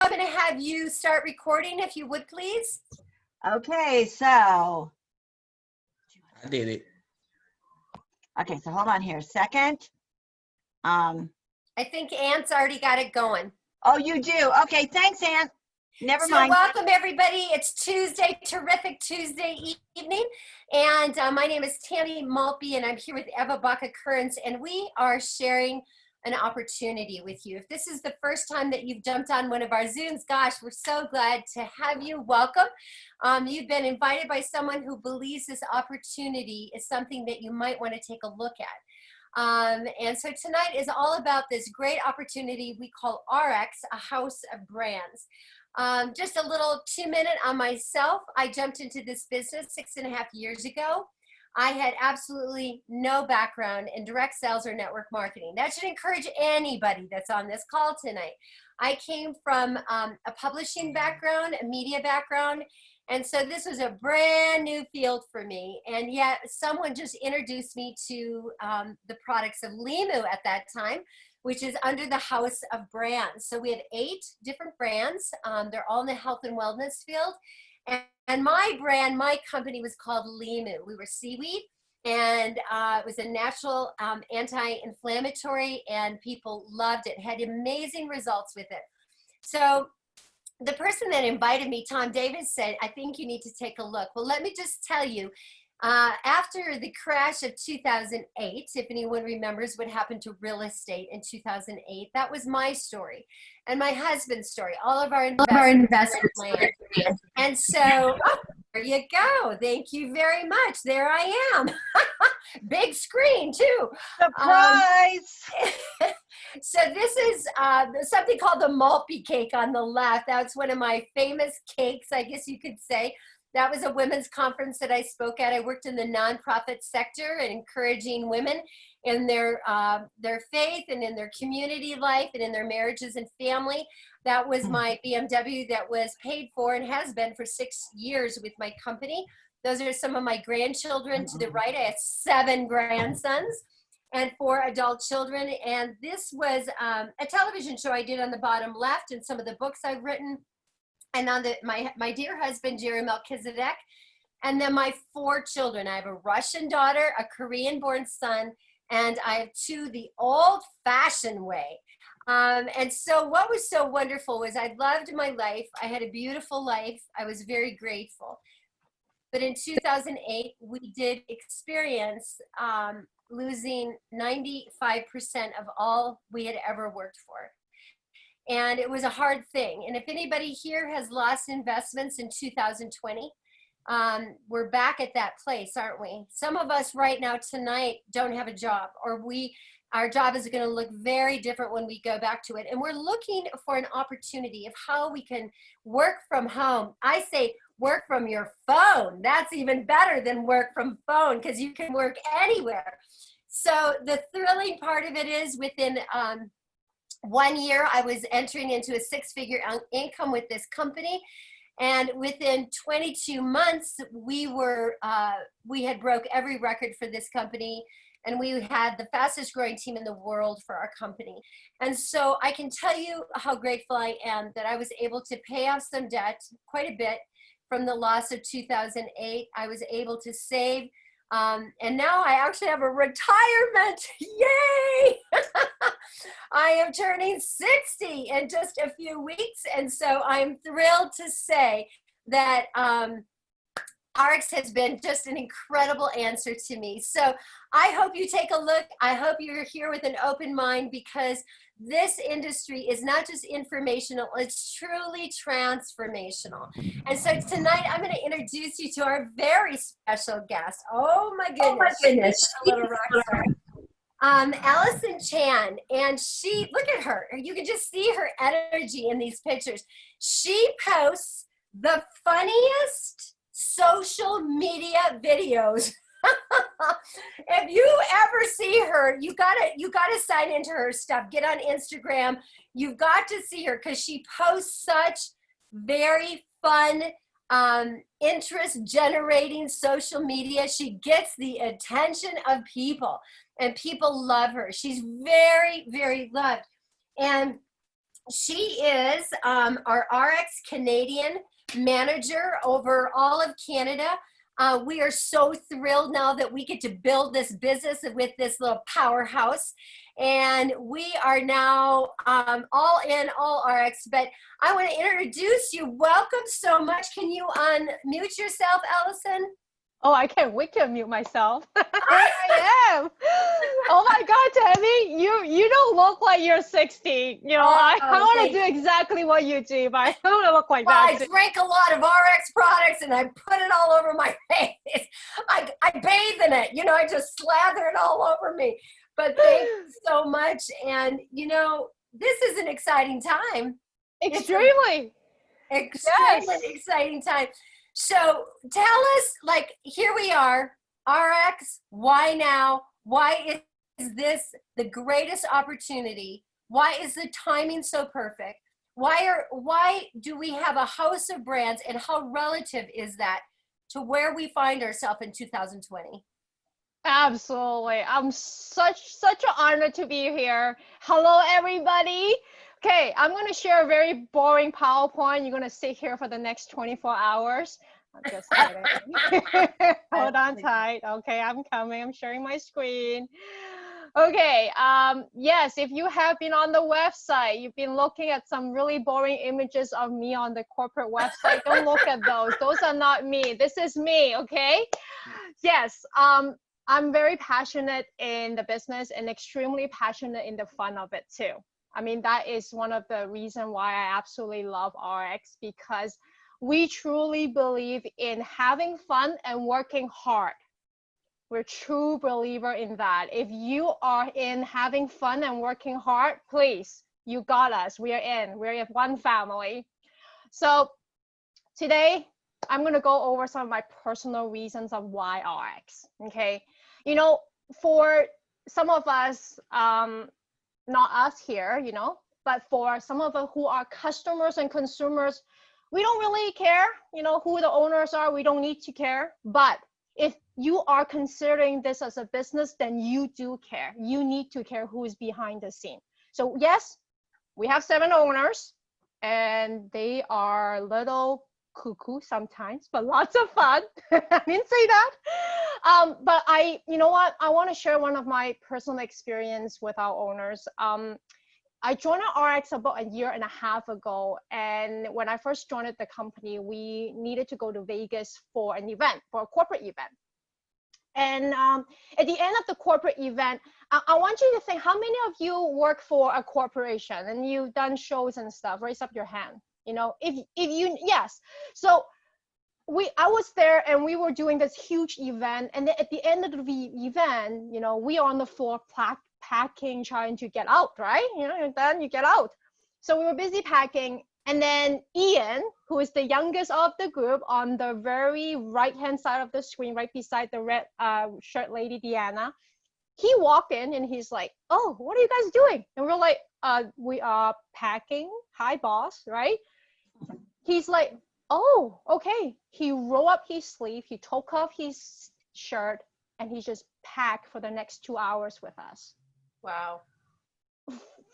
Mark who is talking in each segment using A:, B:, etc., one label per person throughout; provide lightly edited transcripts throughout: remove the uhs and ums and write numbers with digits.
A: I'm going to have you start recording if you would, please.
B: Okay, so.
C: I did it.
B: Okay, so hold on here a second.
A: I think Ant's already got it going.
B: Oh, you do? Okay, thanks, Ant. Never mind.
A: Welcome, everybody. It's Tuesday, terrific Tuesday evening. And my name is Tammy Maltby, and I'm here with Eava Baca Currence, and we are sharing an opportunity with you. If this is the first time that you've jumped on one of our Zooms, gosh, we're so glad to have you. Welcome. You've been invited by someone who believes this opportunity is something that you might want to take a look at. And so tonight is all about this great opportunity we call Ariix, a house of brands. Just a little 2-minute on myself. I jumped into this business 6.5 years ago. I had absolutely no background in direct sales or network marketing. That should encourage anybody that's on this call tonight. I came from a publishing background, a media background, and so this was a brand new field for me. And yet someone just introduced me to the products of Limu at that time, which is under the house of brands. So we have 8 different brands. They're all in the health and wellness field. And my brand, my company was called Limu. We were seaweed, and it was a natural anti-inflammatory, and people loved it, had amazing results with it. So the person that invited me, Tom Davis, said, I think you need to take a look. Well, let me just tell you, after the crash of 2008, if anyone remembers what happened to real estate in 2008, that was my story and my husband's story. All of our investments. And so, there you go. Thank you very much. There I am. Big screen too.
B: Surprise!
A: So this is something called the Maltby cake on the left. That's one of my famous cakes, I guess you could say. That was a women's conference that I spoke at. I worked in the nonprofit sector and encouraging women in their faith and in their community life and in their marriages and family. That was my BMW that was paid for and has been for 6 years with my company. Those are some of my grandchildren to the right. I have 7 grandsons and 4 adult children. And this was a television show I did on the bottom left, and some of the books I've written. And on my dear husband, Jerry Melchizedek, and then my 4 children. I have a Russian daughter, a Korean-born son, and I have 2 the old-fashioned way. And so what was so wonderful was I loved my life. I had a beautiful life. I was very grateful. But in 2008, we did experience losing 95% of all we had ever worked for. And it was a hard thing. And if anybody here has lost investments in 2020, we're back at that place, aren't we? Some of us right now tonight don't have a job, or our job is going to look very different when we go back to it. And we're looking for an opportunity of how we can work from home. I say work from your phone. That's even better than work from phone, because you can work anywhere. So the thrilling part of it is within 1 year, I was entering into a 6-figure income with this company. And within 22 months, we had broke every record for this company. And we had the fastest growing team in the world for our company. And so I can tell you how grateful I am that I was able to pay off some debt, quite a bit, from the loss of 2008. I was able to save. And now I actually have a retirement. Yay! I am turning 60 in just a few weeks. And so I'm thrilled to say that Ariix has been just an incredible answer to me. So I hope you take a look. I hope you're here with an open mind, because this industry is not just informational, it's truly transformational. And so tonight I'm going to introduce you to our very special guest. Oh my goodness. Oh my goodness. She's a little rock star. Alison Chan, and she, look at her. You can just see her energy in these pictures. She posts the funniest social media videos. If you ever see her, you gotta sign into her stuff. Get on Instagram. You've got to see her, because she posts such very fun, interest-generating social media. She gets the attention of people, and people love her. She's very, very loved. And She is our RX Canadian manager over all of Canada. We are so thrilled now that we get to build this business with this little powerhouse. And we are now all in, all RX. But I want to introduce you. Welcome so much. Can you unmute yourself, Alison?
D: Oh, I can't wait to unmute myself. Here I am. Oh my God, Tammy, you don't look like you're 60. You know, I want to do exactly what you do, but I don't want to look like that.
A: I drank a lot of RX products and I put it all over my face. I bathe in it. You know, I just slather it all over me. But thank you so much. And, you know, this is an exciting time.
D: Extremely
A: Exciting time. So tell us, like, here we are, RX, why now? Why is this the greatest opportunity? Why is the timing so perfect? Why do we have a house of brands, and how relative is that to where we find ourselves in 2020?
D: Absolutely. I'm such an honor to be here. Hello, everybody. Okay, I'm going to share a very boring PowerPoint. You're going to sit here for the next 24 hours. I'm just kidding. Hold on tight. Okay, I'm coming. I'm sharing my screen. Okay, yes, if you have been on the website, you've been looking at some really boring images of me on the corporate website. Don't look at those. Those are not me. This is me, okay? Yes, I'm very passionate in the business and extremely passionate in the fun of it too. I mean, that is one of the reasons why I absolutely love RX, because we truly believe in having fun and working hard. We're true believer in that. If you are in having fun and working hard, please, you got us. We are in. We're one family. So today, I'm going to go over some of my personal reasons of why RX. Okay. You know, for some of us, not us here, you know, but for some of us who are customers and consumers, we don't really care, you know, who the owners are. We don't need to care. But if you are considering this as a business, then you do care. You need to care who is behind the scene. So yes, we have 7 owners, and they are little cuckoo sometimes, but lots of fun. I didn't say that. But you know what? I want to share one of my personal experience with our owners. I joined RX about a year and a half ago. And when I first joined the company, we needed to go to Vegas for an event, for a corporate event. And at the end of the corporate event, I want you to think, how many of you work for a corporation and you've done shows and stuff? Raise up your hand. You know, if you, yes. So I was there and we were doing this huge event. And then at the end of the event, you know, we are on the floor packing, trying to get out, right? You know, and then you get out. So we were busy packing. And then Ian, who is the youngest of the group, on the very right-hand side of the screen, right beside the red shirt lady, Deanna, he walked in and he's like, "Oh, what are you guys doing?" And we're like, "We are packing." Hi, boss, right? He's like, "Oh, okay." He rolled up his sleeve, he took off his shirt, and he just packed for the next 2 hours with us.
A: Wow.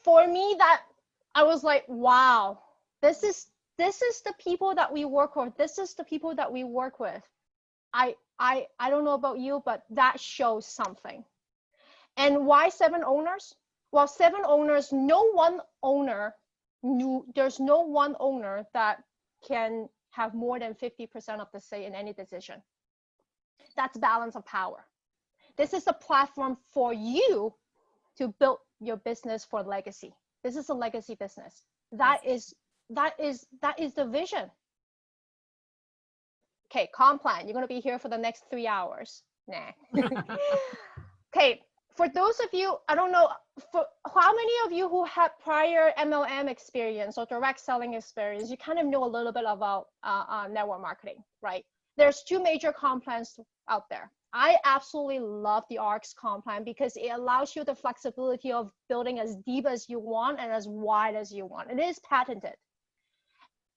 D: For me, that I was like, wow, this is the people that we work with. This is the people that we work with. I don't know about you, but that shows something. And why 7 owners? Well, 7 owners, there's no one owner that can have more than 50% of the say in any decision. That's balance of power. This is a platform for you to build your business for legacy. This is a legacy business. That is the vision. Okay, comp plan. You're going to be here for the next 3 hours. Nah. Okay, for those of you, I don't know, for how many of you who had prior MLM experience or direct selling experience, you kind of know a little bit about network marketing, right? There's 2 major comp plans out there. I absolutely love the RX comp plan because it allows you the flexibility of building as deep as you want and as wide as you want. It is patented.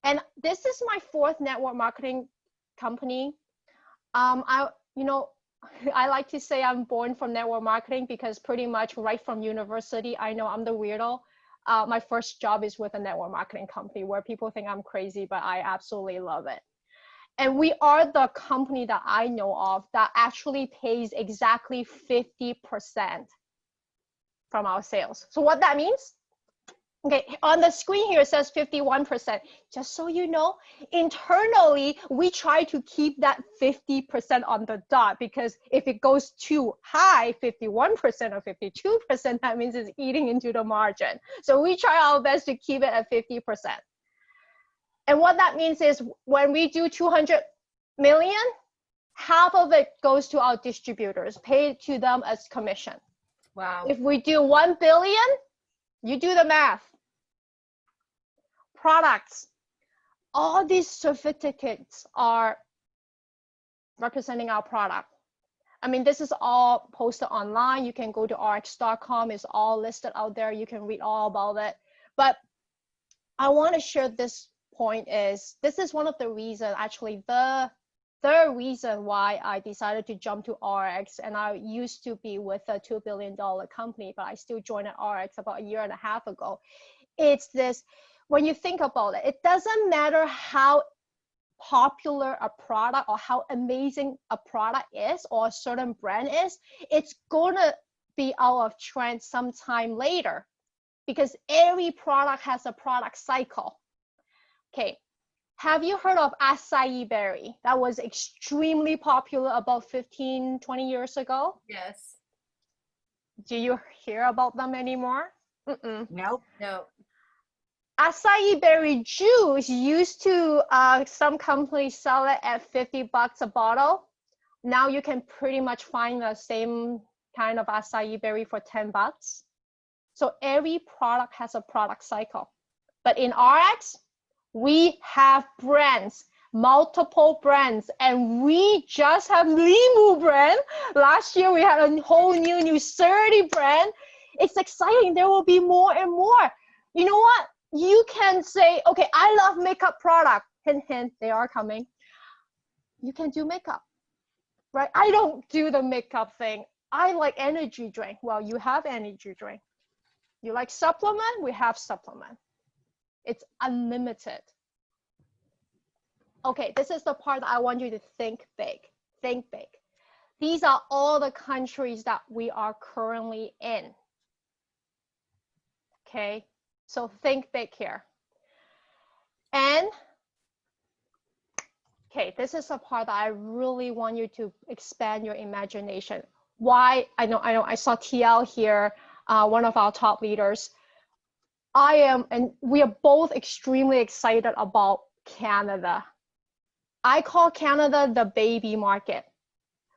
D: And this is my 4th network marketing company. I like to say I'm born from network marketing because pretty much right from university, I know I'm the weirdo. my first job is with a network marketing company where people think I'm crazy, but I absolutely love it. And we are the company that I know of that actually pays exactly 50% from our sales. So what that means? Okay, on the screen here it says 51%. Just so you know, internally, we try to keep that 50% on the dot, because if it goes too high, 51% or 52%, that means it's eating into the margin. So we try our best to keep it at 50%. And what that means is when we do 200 million, half of it goes to our distributors, paid to them as commission.
A: Wow.
D: If we do 1 billion, you do the math. Products, all these certificates are representing our product. I mean, this is all posted online. You can go to ariix.com. It's all listed out there. You can read all about it. But I want to share this point is, this is one of the reasons, actually the third reason why I decided to jump to Ariix. And I used to be with a $2 billion company, but I still joined Ariix about 1.5 years ago. It's this, when you think about it, it doesn't matter how popular a product or how amazing a product is or a certain brand is, it's gonna be out of trend sometime later, because every product has a product cycle. Okay, have you heard of acai berry? That was extremely popular about 15, 20 years ago.
A: Yes.
D: Do you hear about them anymore?
B: Nope.
A: No.
D: Acai berry juice used to, some companies sell it at $50 a bottle. Now you can pretty much find the same kind of acai berry for $10. So every product has a product cycle. But in Ariix, we have brands, multiple brands, and we just have Limu brand. Last year we had a whole new Nucerity brand. It's exciting. There will be more and more. You know what? You can say, okay, I love makeup product. Hint, hint, they are coming. You can do makeup, right? I don't do the makeup thing. I like energy drink. Well, you have energy drink. You like supplement? We have supplement. It's unlimited. Okay, this is the part that I want you to think big. Think big. These are all the countries that we are currently in. Okay, so think big here. And okay, this is the part that I really want you to expand your imagination. Why? I know, I saw TL here, one of our top leaders. I am, and we are both extremely excited about Canada. I call Canada the baby market.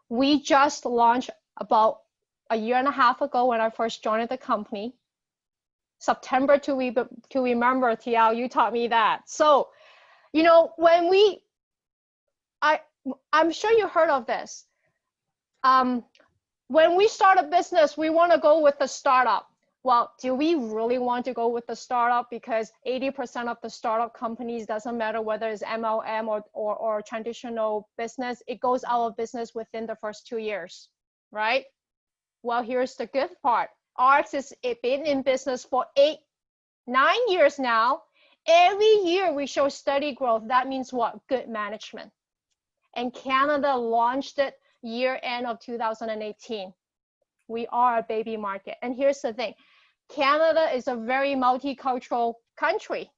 D: We just launched about 1.5 years ago when I first joined the company. September to remember, TL, you taught me that. So, you know, when I'm sure you heard of this. When we start a business, we want to go with the startup. Well, do we really want to go with the startup? Because 80% of the startup companies, doesn't matter whether it's MLM or traditional business, it goes out of business within the first 2 years, right? Well, here's the good part. Ariix has been in business for 8, 9 years now. Every year we show steady growth. That means what? Good management. And Canada launched it year end of 2018. We are a baby market. And here's the thing. Canada is a very multicultural country.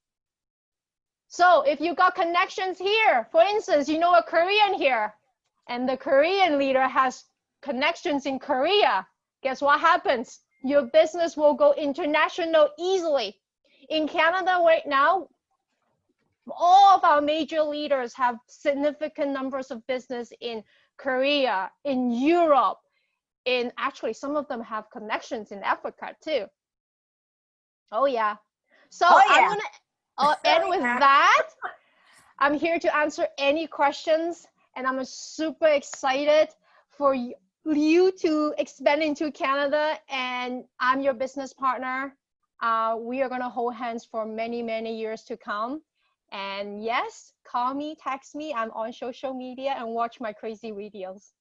D: So if you got connections here, for instance, you know a Korean here, and the Korean leader has connections in Korea, guess what happens? Your business will go international easily. In Canada right now, all of our major leaders have significant numbers of business in Korea, in Europe, in actually some of them have connections in Africa too. Oh yeah. So I'm gonna end with that. I'm here to answer any questions, and I'm super excited for you to expand into Canada, and I'm your business partner. We are gonna hold hands for many, many years to come. And yes, call me, text me. I'm on social media, and watch my crazy videos.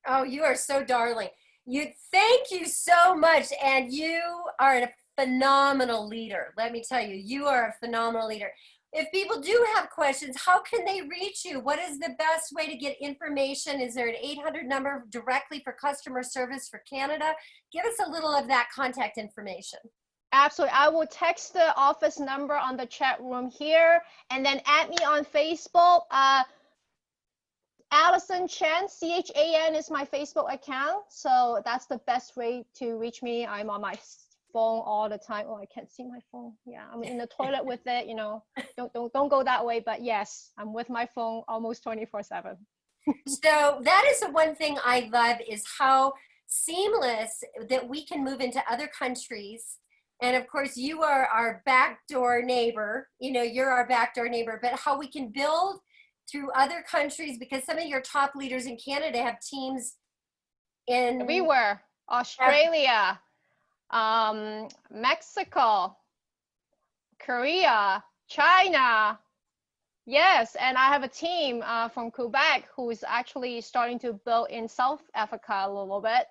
A: Oh, you are so darling. Thank you so much. And you are a phenomenal leader. Let me tell you, you are a phenomenal leader. If people do have questions, how can they reach you? What is the best way to get information? Is there an 800 number directly for customer service for Canada? Give us a little of that contact information.
D: Absolutely. I will text the office number on the chat room here, and then add me on Facebook. Alison Chen, CHAN is my Facebook account. So that's the best way to reach me. I'm on my phone all the time. Oh, I can't see my phone. Yeah, I'm in the toilet with it, you know. Don't go that way, but yes, I'm with my phone almost 24/7.
A: So that is the one thing I love, is how seamless that we can move into other countries. And of course, you are our backdoor neighbor. You know, you're our backdoor neighbor, but how we can build through other countries, because some of your top leaders in Canada have teams in
D: Everywhere. Australia, Mexico, Korea, China. Yes, and I have a team from Quebec who is actually starting to build in South Africa a little bit.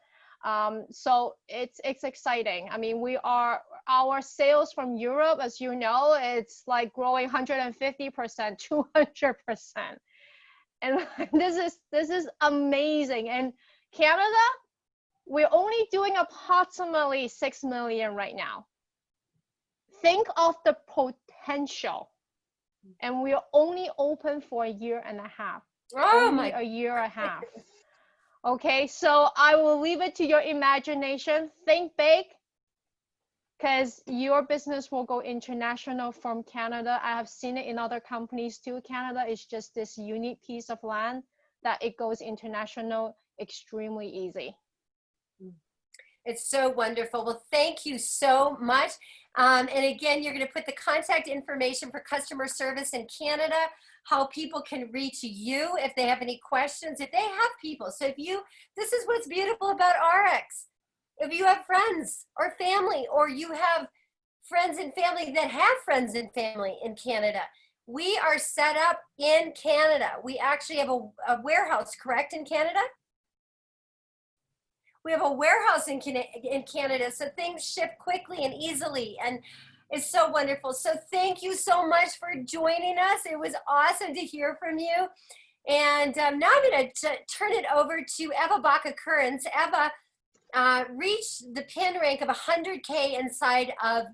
D: So it's exciting. I mean, our sales from Europe, as you know, it's like growing 150%, 200%. And this is amazing. And Canada, we're only doing approximately 6 million right now. Think of the potential. And we're only open for a year and a half.
A: Oh
D: only
A: my
D: a year and a half. Okay, so I will leave it to your imagination. Think big, because your business will go international from Canada. I have seen it in other companies too. Canada is just this unique piece of land that it goes international extremely easy.
A: It's so wonderful. Well, thank you so much. And again, you're going to put the contact information for customer service in Canada, how people can reach you if they have any questions, if they have people. So this is what's beautiful about Ariix. If you have friends or family, or you have friends and family that have friends and family in Canada, we are set up in Canada. We actually have a warehouse, correct, in Canada? We have a warehouse in Canada, so things ship quickly and easily, and it's so wonderful. So thank you so much for joining us. It was awesome to hear from you. And now I'm going to turn it over to Eava Baca Currence. Eava reached the pin rank of 100K inside of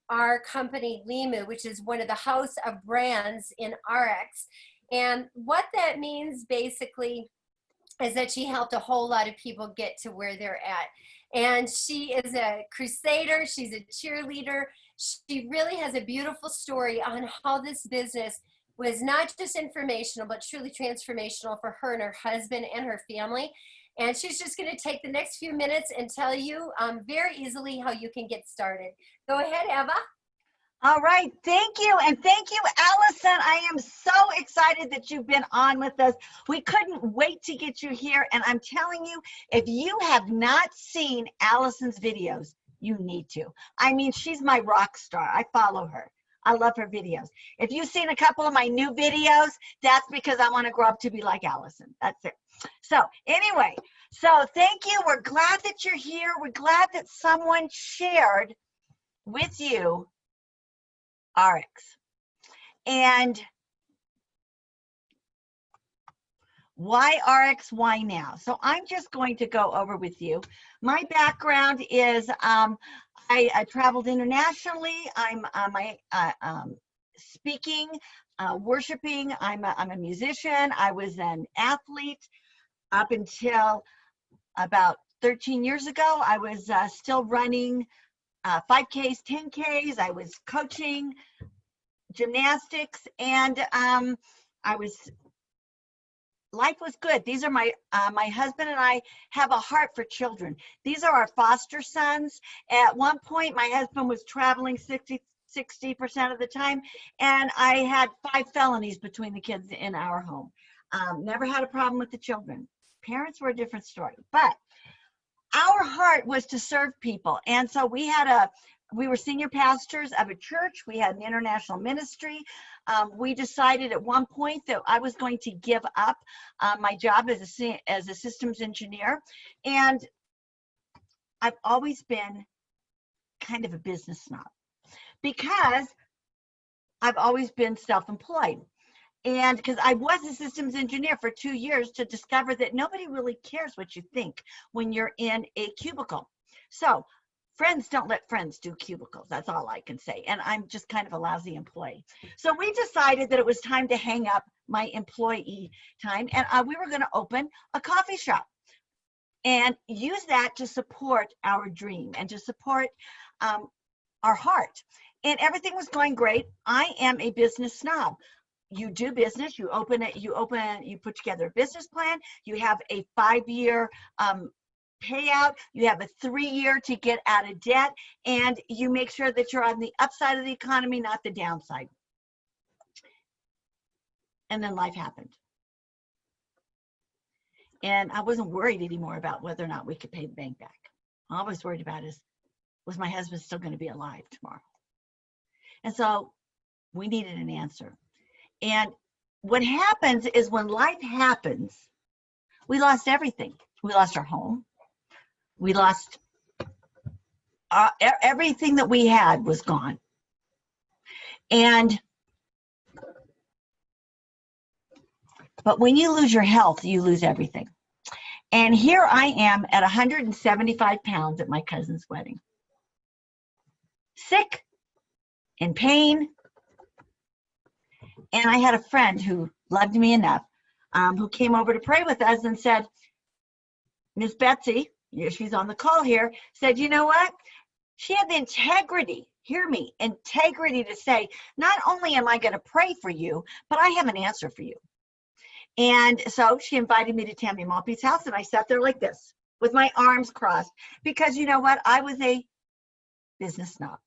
A: our company, Limu, which is one of the house of brands in Ariix. And what that means basically is that she helped a whole lot of people get to where they're at. And she is a crusader, she's a cheerleader. She really has a beautiful story on how this business was not just informational, but truly transformational for her and her husband and her family. And she's just gonna take the next few minutes and tell you very easily how you can get started. Go ahead, Eava.
B: All right, thank you. And thank you, Alison. I am so excited that you've been on with us. We couldn't wait to get you here. And I'm telling you, if you have not seen Alison's videos, you need to. I mean, she's my rock star. I follow her. I love her videos. If you've seen a couple of my new videos, that's because I want to grow up to be like Alison. That's it. So anyway, so thank you. We're glad that you're here. We're glad that someone shared with you Ariix. And why Ariix? Why now? So I'm just going to go over with you. My background is I traveled internationally. I'm speaking, worshiping. I'm a musician. I was an athlete up until about 13 years ago. I was still running 5Ks, 10Ks. I was coaching gymnastics, and life was good. These are my husband and I have a heart for children. These are our foster sons. At one point, my husband was traveling 60% of the time, and I had 5 felonies between the kids in our home. Never had a problem with the children. Parents were a different story, but our heart was to serve people. And so we were senior pastors of a church. We had an international ministry. We decided at one point that I was going to give up my job as a systems engineer. And I've always been kind of a business snob because I've always been self-employed. And because I was a systems engineer for 2 years to discover that nobody really cares what you think when you're in a cubicle. So friends don't let friends do cubicles. That's all I can say. And I'm just kind of a lousy employee. So we decided that it was time to hang up my employee time. And we were going to open a coffee shop and use that to support our dream and to support our heart. And everything was going great. I am a business snob. You do business, you put together a business plan, you have a 5-year payout, you have a 3-year to get out of debt, and you make sure that you're on the upside of the economy, not the downside. And then life happened. And I wasn't worried anymore about whether or not we could pay the bank back. All I was worried about was my husband still going to be alive tomorrow? And so we needed an answer. And what happens is when life happens, we lost everything. We lost our home. We lost everything that we had was gone. But when you lose your health, you lose everything. And here I am at 175 pounds at my cousin's wedding. Sick, in pain. And I had a friend who loved me enough, who came over to pray with us and said, Miss Betsy, she's on the call here, said, you know what? She had the integrity, hear me, integrity to say, not only am I going to pray for you, but I have an answer for you. And so she invited me to Tammy Maltby's house, and I sat there like this with my arms crossed because you know what? I was a business snob.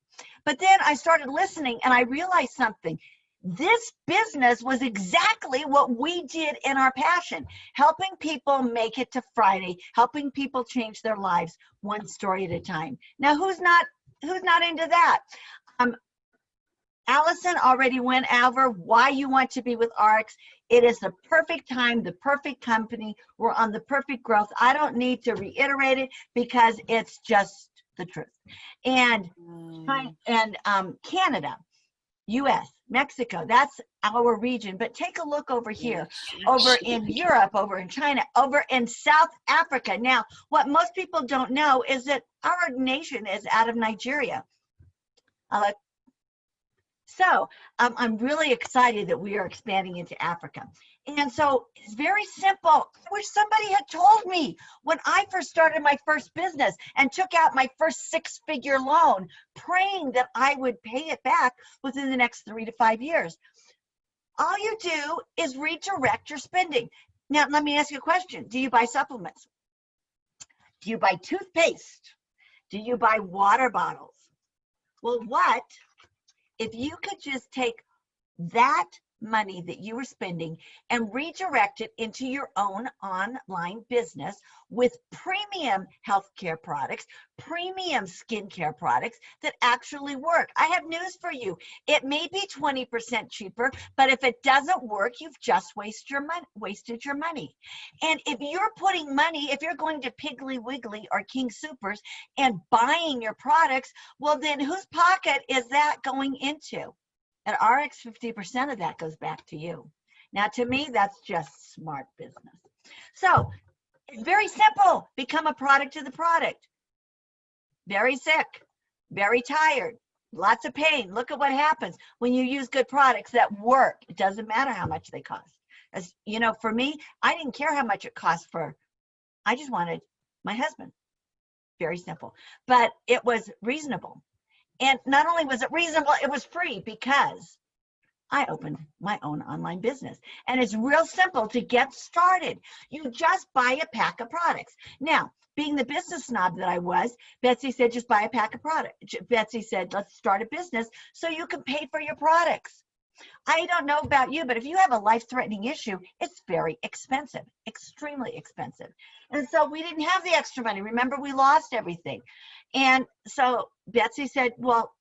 B: But then I started listening and I realized something. This business was exactly what we did in our passion, helping people make it to Friday, helping people change their lives one story at a time. Now, who's not into that? Alison already went over why you want to be with Ariix. It is the perfect time, the perfect company. We're on the perfect growth. I don't need to reiterate it because it's just the truth. And Canada, US, Mexico, that's our region. But take a look over here, over in Europe, over in China, over in South Africa. Now, what most people don't know is that our nation is out of Nigeria. So I'm really excited that we are expanding into Africa. And so it's very simple. I wish somebody had told me when I first started my first business and took out my first 6-figure loan, praying that I would pay it back within the next 3 to 5 years. All you do is redirect your spending. Now, let me ask you a question. Do you buy supplements? Do you buy toothpaste? Do you buy water bottles? Well, what if you could just take that money that you were spending and redirect it into your own online business with premium healthcare products, premium skincare products that actually work? I have news for you. It may be 20% cheaper, but if it doesn't work, you've just wasted your money. And if you're putting money, if you're going to Piggly Wiggly or King Soopers and buying your products, well, then whose pocket is that going into? At Ariix, 50% of that goes back to you. Now, to me, that's just smart business. So it's very simple. Become a product of the product. Very sick, very tired, lots of pain. Look at what happens when you use good products that work. It doesn't matter how much they cost. As you know, for me, I didn't care how much it cost I just wanted my husband. Very simple. But it was reasonable. And not only was it reasonable, it was free because I opened my own online business. And it's real simple to get started. You just buy a pack of products. Now, being the business snob that I was, Betsy said, just buy a pack of products. Betsy said, let's start a business so you can pay for your products. I don't know about you, but if you have a life-threatening issue, it's very expensive, extremely expensive. And so we didn't have the extra money. Remember, we lost everything. And so Betsy said, well,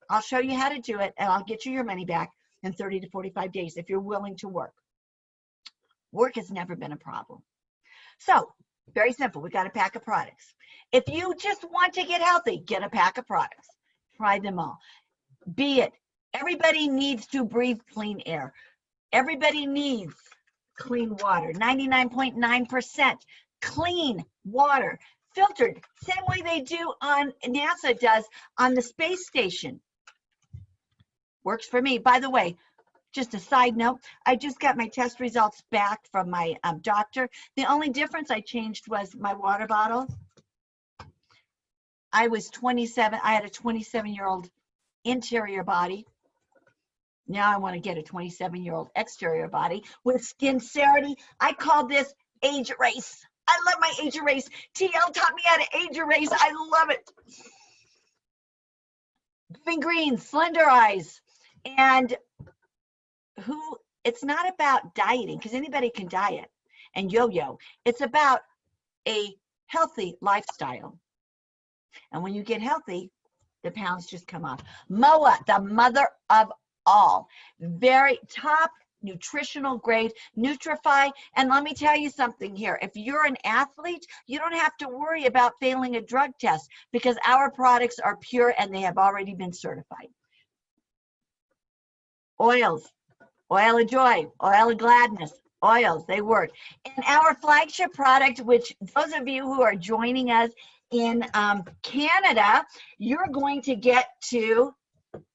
B: I'll show you how to do it, and I'll get you your money back in 30 to 45 days if you're willing to work. Work has never been a problem. So very simple. We got a pack of products. If you just want to get healthy, get a pack of products. try them all. Be it, everybody needs to breathe clean air. Everybody needs clean water, 99.9% clean water, filtered, same way they do on, NASA does on the space station. Works for me. By the way, just a side note, I just got my test results back from my doctor. The only difference I changed was my water bottle. I was 27, I had a 27-year-old interior body. Now I want to get a 27-year-old exterior body with sincerity. I call this age erase. I love my age erase. TL taught me how to age erase. I love it. Living green, slender eyes. And it's not about dieting, because anybody can diet and yo-yo. It's about a healthy lifestyle. And when you get healthy, the pounds just come off. MOA, the mother of all. Very top nutritional grade, Nutrify. And let me tell you something here. If you're an athlete, you don't have to worry about failing a drug test, because our products are pure and they have already been certified. Oils, oil of joy, oil of gladness, oils, they work. And our flagship product, which those of you who are joining us in Canada, you're going to get to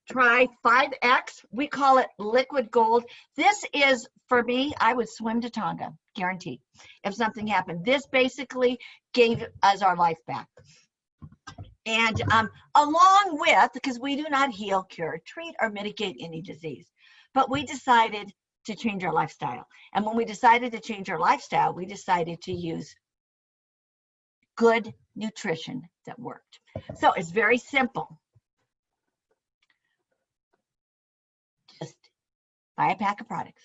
B: try 5X. We call it liquid gold. This is, for me, I would swim to Tonga, guaranteed, if something happened. This basically gave us our life back. And along with, because we do not heal, cure, treat, or mitigate any disease, but we decided to change our lifestyle. And when we decided to change our lifestyle, we decided to use good nutrition that worked. So it's very simple. Just buy a pack of products,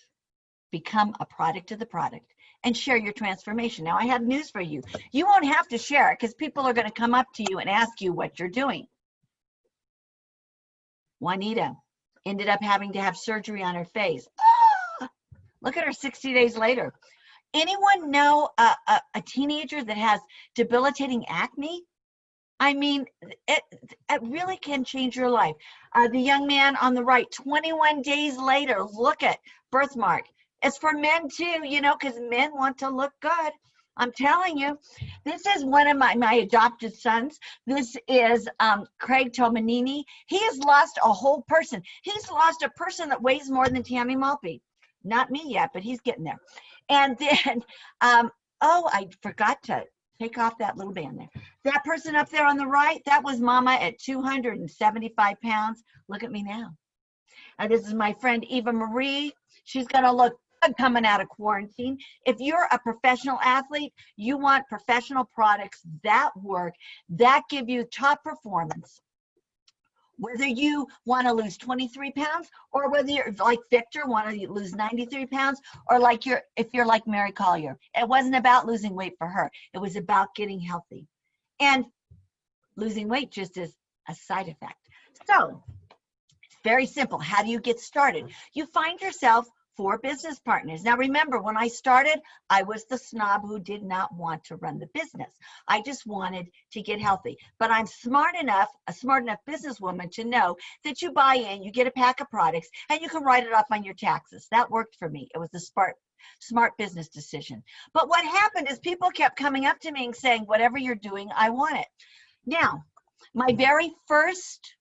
B: become a product of the product, and share your transformation. Now, I have news for you. You won't have to share it, because people are going to come up to you and ask you what you're doing. Juanita ended up having to have surgery on her face. Ah, look at her 60 days later. Anyone know a teenager that has debilitating acne? I mean, it really can change your life. The young man on the right, 21 days later, look at birthmark. It's for men too, you know, because men want to look good. I'm telling you, this is one of my adopted sons. This is Craig Tomanini. He has lost a whole person. He's lost a person that weighs more than Tammy Maltby. Not me yet, but he's getting there. And then, oh, I forgot to take off that little band there. That person up there on the right, that was Mama at 275 pounds. Look at me now. And this is my friend Eva Marie. She's gonna look good coming out of quarantine. If you're a professional athlete, you want professional products that work, that give you top performance. Whether you want to lose 23 pounds, or whether you're like Victor, want to lose 93 pounds, or like if you're like Mary Collier. It wasn't about losing weight for her. It was about getting healthy. And losing weight just is a side effect. So it's very simple. How do you get started? You find yourself 4 business partners. Now remember, when I started, I was the snob who did not want to run the business. I just wanted to get healthy. But I'm smart enough, a smart enough businesswoman to know that you buy in, you get a pack of products, and you can write it off on your taxes. That worked for me. It was a smart business decision. But what happened is people kept coming up to me and saying, whatever you're doing, I want it. Now, my very first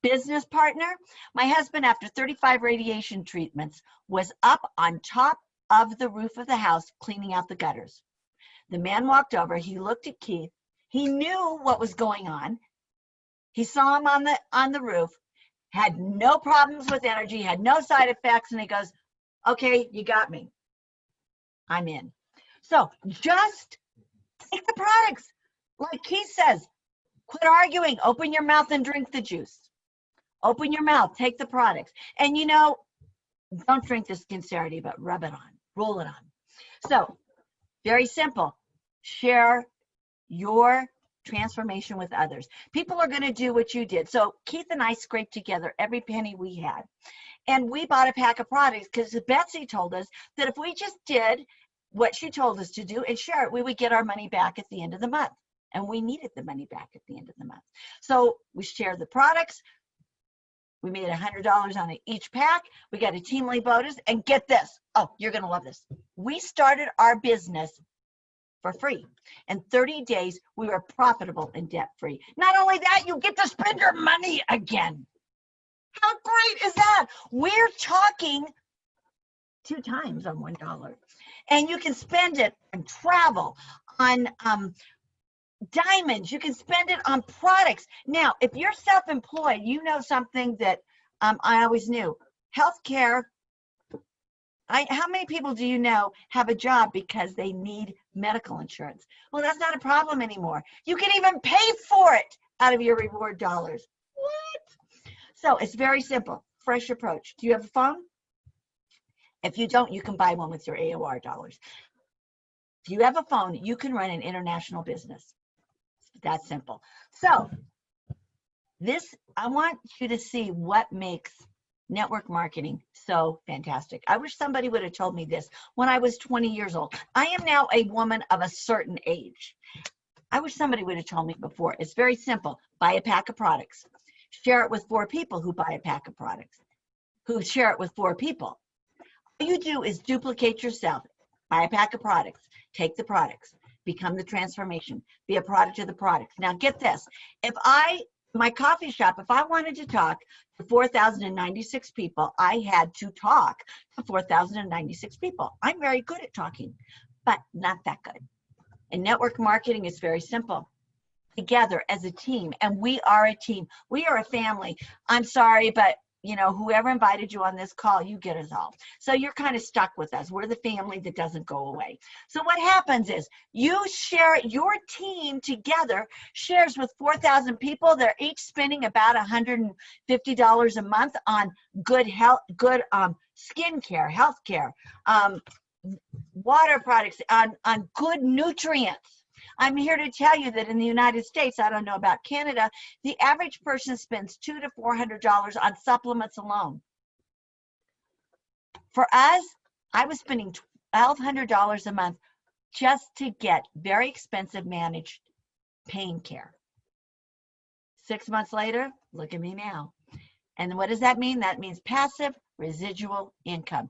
B: business partner, my husband, after 35 radiation treatments, was up on top of the roof of the house cleaning out the gutters. The man walked over, he looked at Keith, he knew what was going on. He saw him on the roof, had no problems with energy, had no side effects, and he goes, okay, you got me. I'm in. So just take the products. Like Keith says, quit arguing, open your mouth and drink the juice. Open your mouth, take the products. And you know, don't drink the Sincerity, but rub it on, roll it on. So, very simple. Share your transformation with others. People are going to do what you did. So Keith and I scraped together every penny we had. And we bought a pack of products because Betsy told us that if we just did what she told us to do and share it, we would get our money back at the end of the month. and we needed the money back at the end of the month. So we shared the products. We made $100 on each pack. We got a team lead bonus, and get this. Oh, you're going to love this. We started our business for free. In 30 days, we were profitable and debt-free. Not only that, you get to spend your money again. How great is that? We're talking 2 times on $1. And you can spend it on travel, on diamonds. You can spend it on products. Now, if you're self-employed, you know something that I always knew. Healthcare. How many people do you know have a job because they need medical insurance? Well, that's not a problem anymore. You can even pay for it out of your reward dollars. What? So it's very simple. Fresh approach. Do you have a phone? If you don't, you can buy one with your AOR dollars. If you have a phone, you can run an international business. It's that simple. So I want you to see what makes network marketing so fantastic. I wish somebody would have told me this when I was 20 years old. I am now a woman of a certain age. I wish somebody would have told me before. It's very simple. Buy a pack of products. Share it with 4 people who buy a pack of products, who share it with 4 people. All you do is duplicate yourself. Buy a pack of products. Take the products. Become the transformation. Be a product of the products. Now get this. My coffee shop, if I wanted to talk to 4,096 people, I had to talk to 4,096 people. I'm very good at talking, but not that good. And network marketing is very simple. Together as a team, and we are a team. We are a family. I'm sorry, but whoever invited you on this call, you get us all. So you're kind of stuck with us. We're the family that doesn't go away. So what happens is your team together shares with 4,000 people. They're each spending about $150 a month on good health, good skincare, healthcare, water products, on good nutrients. I'm here to tell you that in the United States, I don't know about Canada, the average person spends $200 to $400 on supplements alone. For us, I was spending $1,200 a month just to get very expensive managed pain care. 6 months later, look at me now. And what does that mean? That means passive residual income.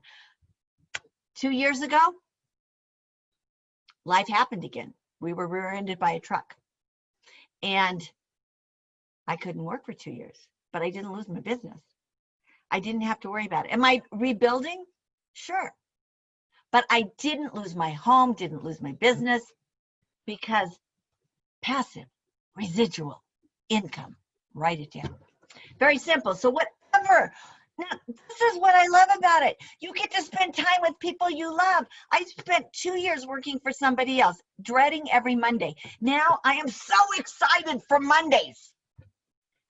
B: 2 years ago, life happened again. We were rear-ended by a truck. And I couldn't work for 2 years, but I didn't lose my business. I didn't have to worry about it. Am I rebuilding? Sure. But I didn't lose my home, didn't lose my business, because passive residual income. Write it down. Very simple. So whatever. Now, this is what I love about it. You get to spend time with people you love. I spent 2 years working for somebody else, dreading every Monday. Now I am so excited for Mondays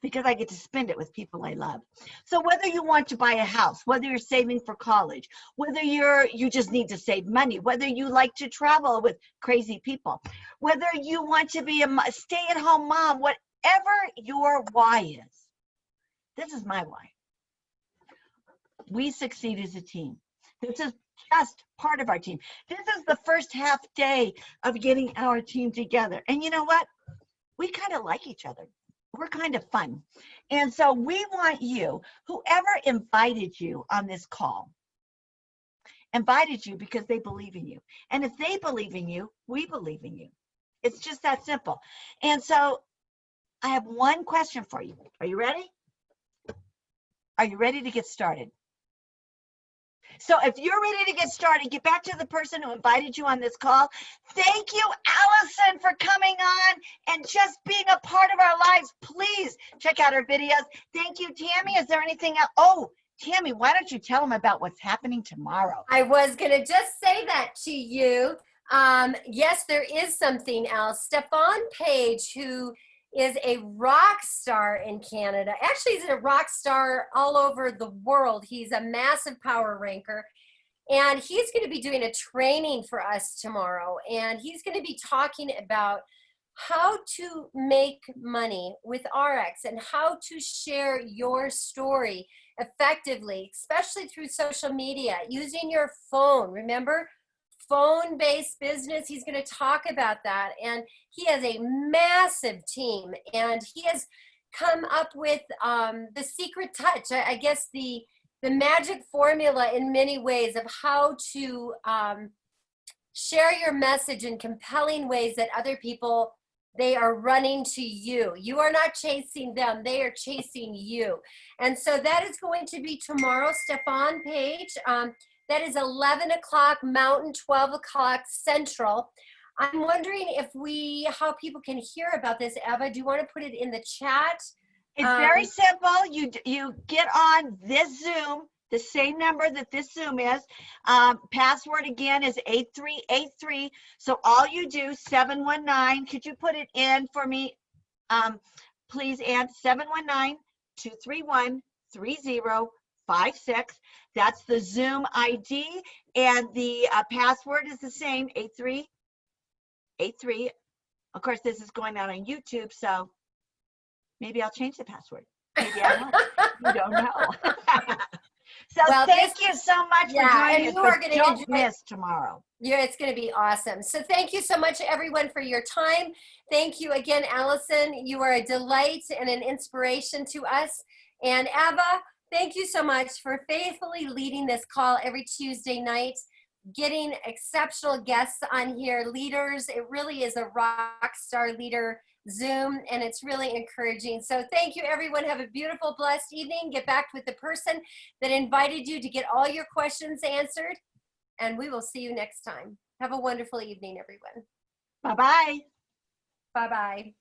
B: because I get to spend it with people I love. So whether you want to buy a house, whether you're saving for college, whether you just need to save money, whether you like to travel with crazy people, whether you want to be a stay-at-home mom, whatever your why is, this is my why. We succeed as a team. This is just part of our team. This is the first half day of getting our team together. And you know what? We kind of like each other. We're kind of fun. And so we want you, whoever invited you on this call, invited you because they believe in you. And if they believe in you, we believe in you. It's just that simple. And so I have one question for you. Are you ready? Are you ready to get started? So if you're ready to get started, get back to the person who invited you on this call. Thank you, Alison, for coming on and just being a part of our lives. Please check out our videos. Thank you, Tammy. Is there anything else? Oh, Tammy, why don't you tell them about what's happening tomorrow?
A: I was going to just say that to you. Yes, there is something else. Stefan Page, who is a rock star in Canada. Actually, he's a rock star all over the world. He's a massive power ranker. And he's going to be doing a training for us tomorrow. And he's going to be talking about how to make money with RX and how to share your story effectively, especially through social media, using your phone. Remember, phone-based business. He's going to talk about that. And he has a massive team, and he has come up with the secret touch, I guess the magic formula in many ways of how to share your message in compelling ways that other people, they are running to you. You are not chasing them. They are chasing you. And so that is going to be tomorrow, Stefan Page. That is 11 o'clock Mountain, 12 o'clock Central. I'm wondering how people can hear about this. Eava, do you want to put it in the chat?
B: It's very simple. You get on this Zoom, the same number that this Zoom is. Password again is 8383. So all you do, 719, could you put it in for me, please, Ann? 719-231-3056. That's the Zoom ID, and the password is the same, 8383. Of course, this is going out on YouTube, so maybe I'll change the password. Maybe I won't. You don't know. So
A: well,
B: thank you so much for joining us.
A: You are going to
B: don't miss tomorrow.
A: Yeah, it's going to be awesome. So thank you so much, everyone, for your time. Thank you again, Alison. You are a delight and an inspiration to us. And Eava, thank you so much for faithfully leading this call every Tuesday night, getting exceptional guests on here, leaders. It really is a rock star leader Zoom, and it's really encouraging. So thank you, everyone. Have a beautiful, blessed evening. Get back with the person that invited you to get all your questions answered, and we will see you next time. Have a wonderful evening, everyone.
B: Bye-bye.
A: Bye-bye.